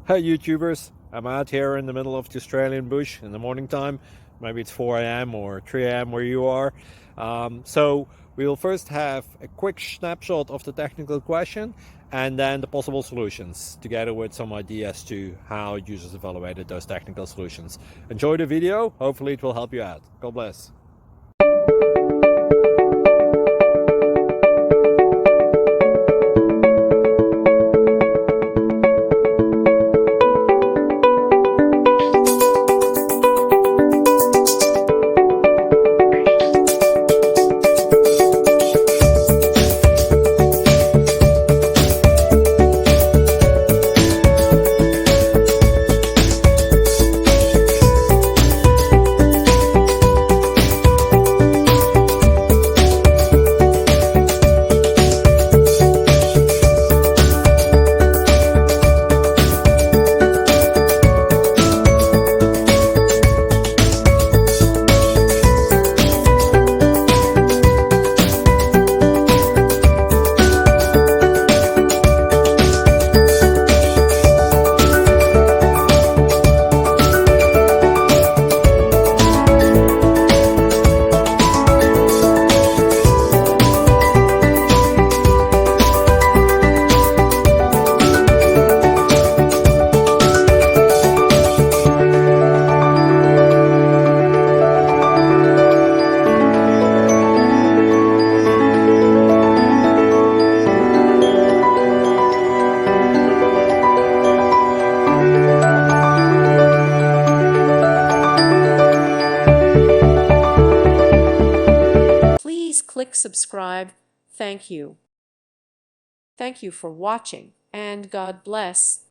Hey YouTubers, I'm out here in the middle of the Australian bush in the morning time. Maybe it's 4 a.m. or 3 a.m. where you are. So we'll first have a quick snapshot of the technical question and then the possible solutions, together with some ideas to how users evaluated those technical solutions. Enjoy the video, hopefully it will help you out. God bless. Please click subscribe. Thank you. Thank you for watching, and God bless.